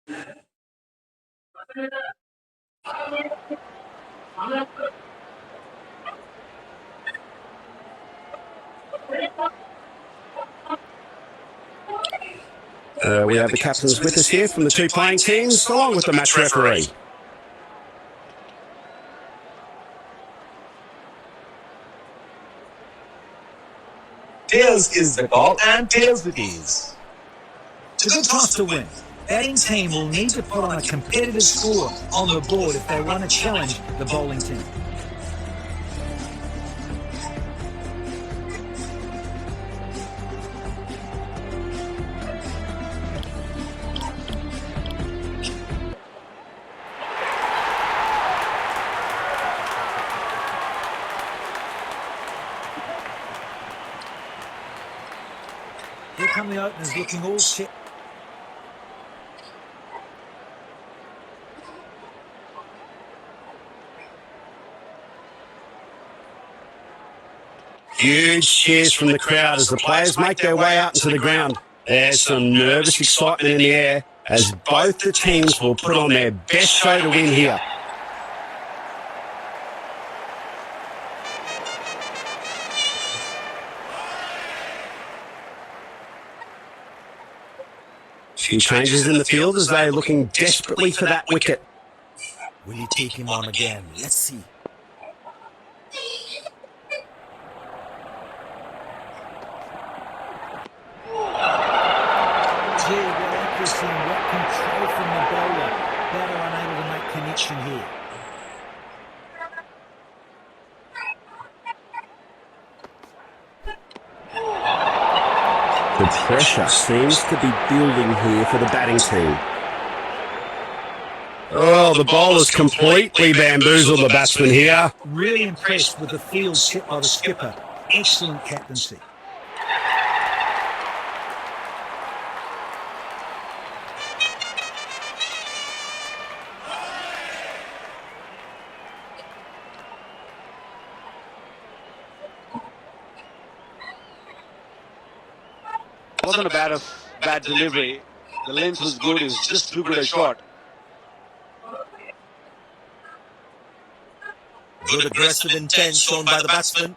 We have the captains with us here from the two playing teams, along with the match referee. Tails is the call, and tails it is. It's a good toss to win. Batting team will need to put on a competitive score on the board if they want to challenge the bowling team. Here come the openers looking all set. Huge cheers from the crowd as the players make their way out into the ground. There's some nervous excitement in the air as both the teams will put on their best show to win here. Few changes in the field as they're looking desperately for that wicket. Will he take him on again? Let's see. Well accuracy and what control from the bowler. Batter unable to make connection here. The pressure seems to be building here for the batting team. Oh, the bowler's completely bamboozled the batsman here. Really impressed with the field set by the skipper. Excellent captaincy. Wasn't a bad delivery. The length was good. It was just too good a shot. Good aggressive intent shown by the batsman.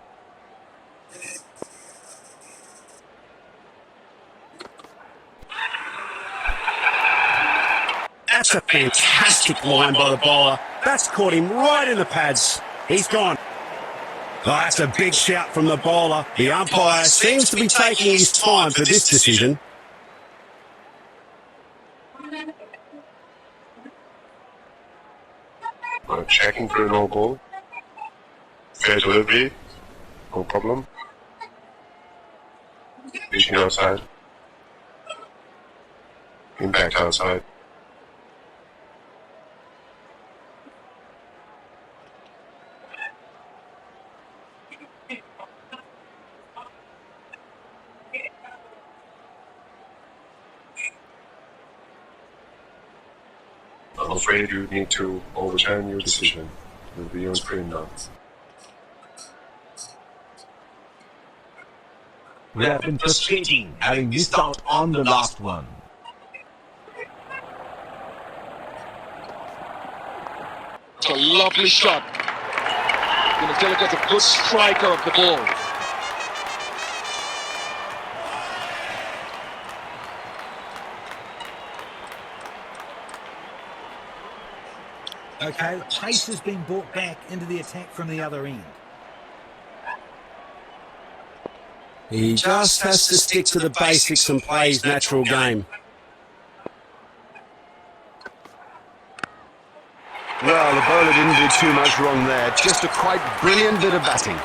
That's a fantastic line by the bowler. That's caught him right in the pads. He's gone. Oh, that's a big shout from the bowler. The umpire seems to be taking his time for this decision. Checking for a no ball. Fair delivery. No problem. Reaching outside. Impact outside. I'm afraid you need to overturn your decision. You'll be on screen now. We have been frustrating, having missed out on the last one. It's a lovely shot. Going to look at the good striker of the ball. Okay, the pace has been brought back into the attack from the other end. He just has to stick to the basics and play his natural game. Well, the bowler didn't do too much wrong there. Just a quite brilliant bit of batting.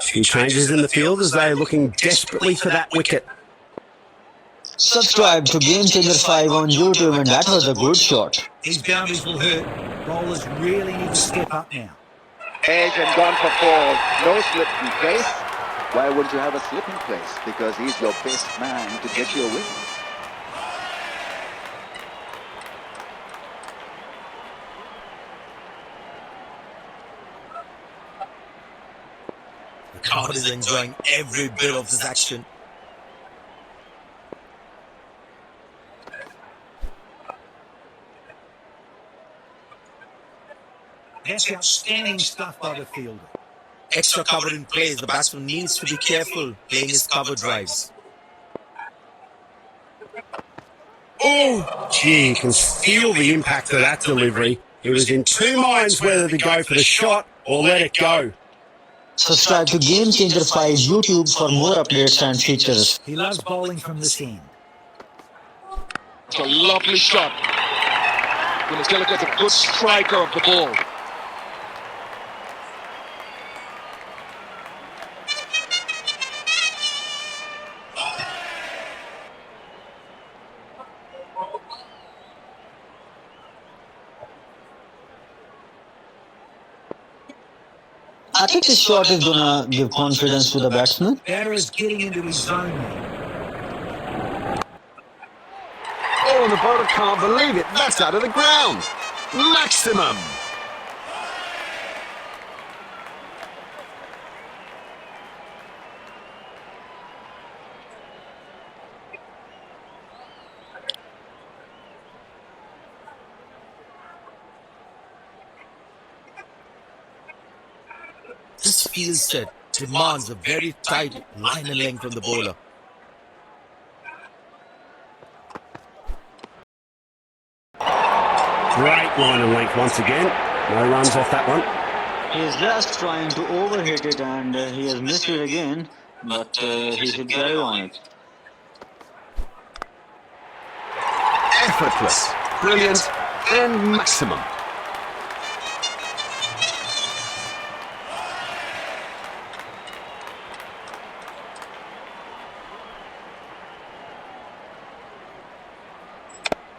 Few changes in the field as they're looking desperately for that wicket. Subscribe to Game Changer 5 on YouTube, and that was a good shot. These boundaries will hurt. Bowlers really need to step up now. Edge and gone for 4. No slip in place. Why wouldn't you have a slip in place? Because he's your best man to get you a win. The crowd is enjoying every bit of this action. That's outstanding stuff by the fielder. Extra cover in plays. The batsman needs to be careful playing his cover drives. Oh, gee, you can feel the impact of that delivery. He was in two minds whether to go for the shot or let it go. Subscribe to Game Changer 5 YouTube for more updates and features. He loves bowling from this end. It's a lovely shot. When it's going to get a good striker of the ball. I think this shot is gonna give confidence to the batsman. Batter is getting into his zone now. Oh, the bowler can't believe it. That's out of the ground. Maximum. This field set demands a very tight line and length from the bowler. Great line and length once again. No runs off that one. He's just trying to overhit it and he has missed it again, but he should drive on it. Effortless, brilliant, and maximum.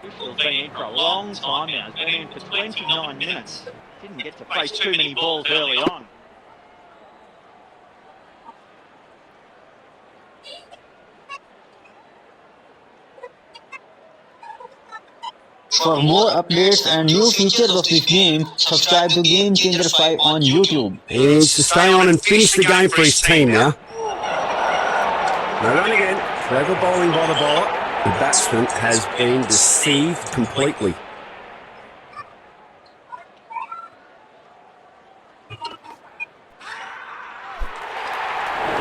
He's been in for a long time now. He's been in for 29 minutes. Didn't get to face too many balls early on. For more updates and new features of this game, subscribe to Game Changer 5 on YouTube. He needs to stay on and finish the game for his team now. No run again. Clever bowling by the bowler. The batsman has been deceived completely.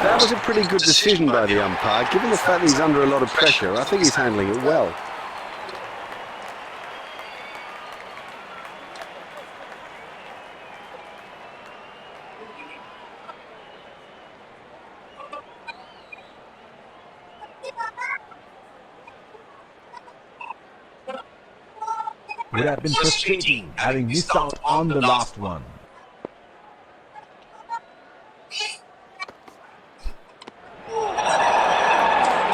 That was a pretty good decision by the umpire. Given the fact that he's under a lot of pressure, I think he's handling it well. Would have been frustrating having missed out on the last one.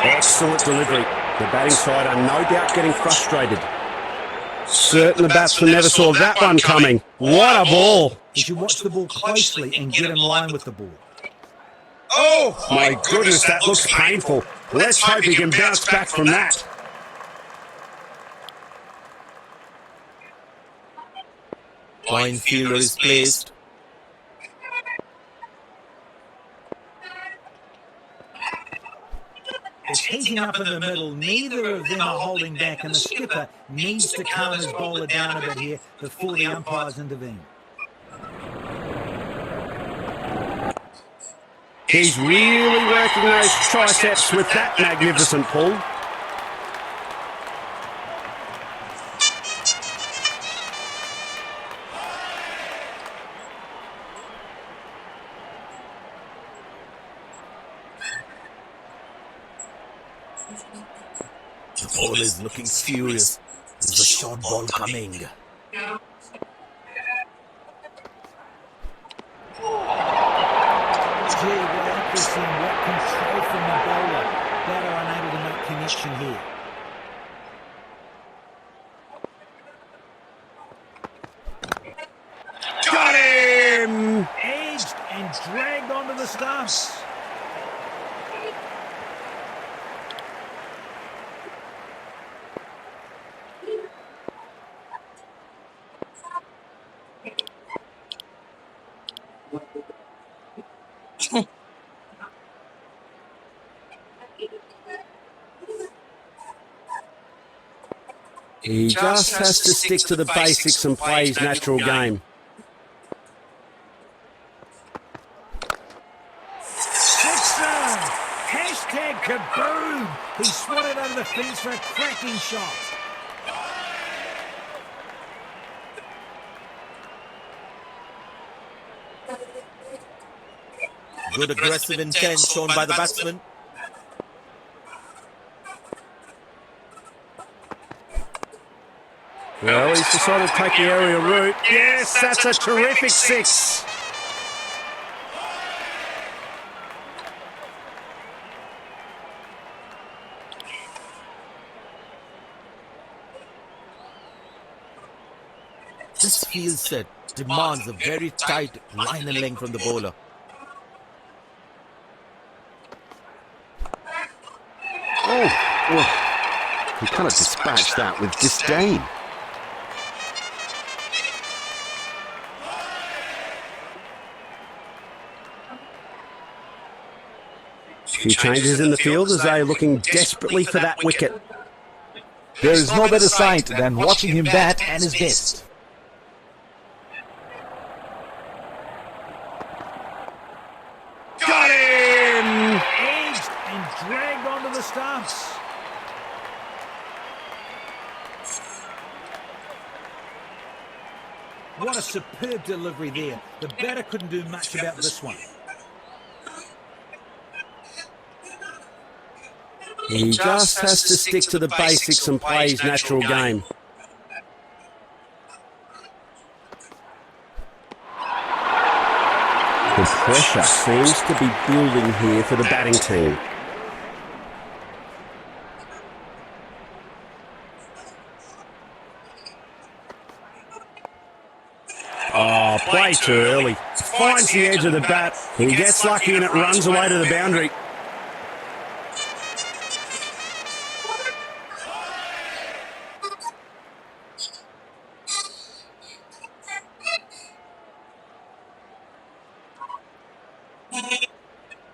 Excellent delivery. The batting side are no doubt getting frustrated. Certain the batsman never saw that one coming. What a ball! He should watch the ball closely and get in line with the ball. Oh, my goodness, that looks painful. Let's hope he can bounce back from that. Fine fielder is placed. It's heating up in the middle. Neither of them are holding back, and the skipper needs to calm his bowler down a bit here before the umpires intervene. He's really working those triceps with that magnificent pull. The ball is looking furious. There's a short ball coming. What accuracy and what control from the bowler. Batter unable to make connection here. Got him! Edged and dragged onto the stumps. He just has to stick to the basics and play his natural game. Sixer! Hashtag kaboom! He swatted over the fence for a cracking shot. Good aggressive intent shown by the batsman. Well, he's decided to take the aerial route. Yes, that's a terrific six. This field set demands a very tight line and length from the bowler. Oh, he kind of dispatched that with disdain. Few changes in the field as they're looking desperately for that wicket. There is no better sight than watching him bat at his best. Got him! Edged and dragged onto the stumps. What a superb delivery there. The batter couldn't do much about this one. He just has to stick to the basics and play his natural game. The pressure seems to be building here for the batting team. Oh, play too early. Finds the edge of the bat. He gets lucky and it runs away to the boundary.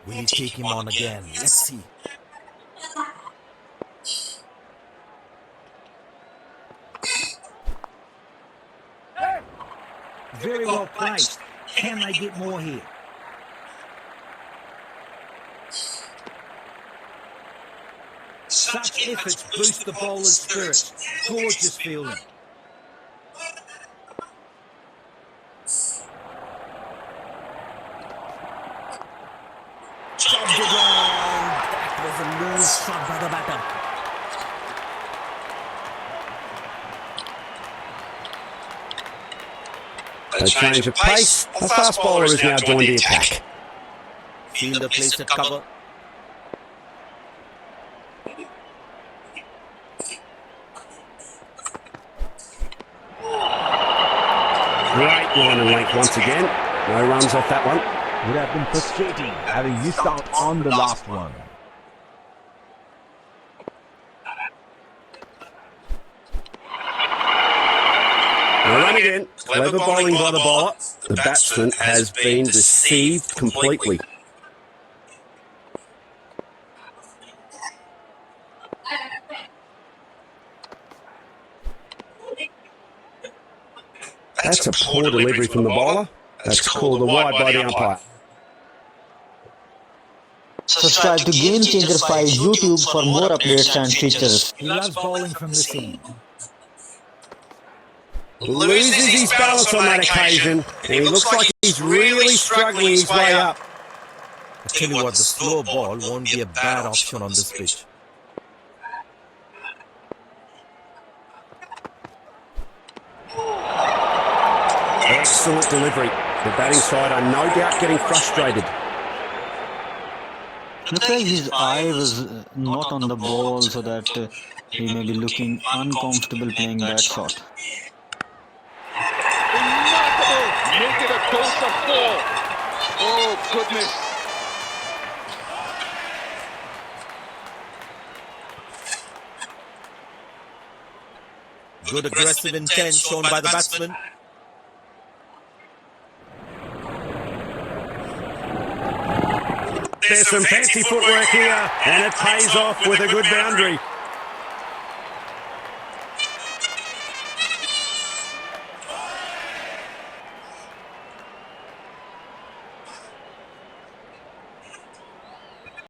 Will he take him on again? Let's see. Very well placed. Can they get more here? Such efforts boost the bowler's spirits. Gorgeous fielding. Chopped it long. That was a loose shot by the batter. A change of pace. A fast bowler is now joined the attack. Fielder placed at cover. Great line and length once again. No runs off that one. Would have been frustrating having missed out on the last one. Now run again. Clever bowling by the bowler. The batsman has been deceived completely. That's a poor delivery from the bowler. That's called a wide by the umpire. Subscribe to Game Changer 5 YouTube for more updates and features. He loves bowling from this end. Loses his balance on that occasion, and he looks like he's really struggling his way up. I tell you what, the slow ball won't be a bad option on this pitch. Excellent delivery. The batting side are no doubt getting frustrated. Looks like his eye was not on the ball, so that he may be looking uncomfortable playing that shot. Remarkable! Make it a toast of 4. Oh, goodness. Good aggressive intent shown by the batsman. There's some fancy footwork here, and it pays off with a good boundary.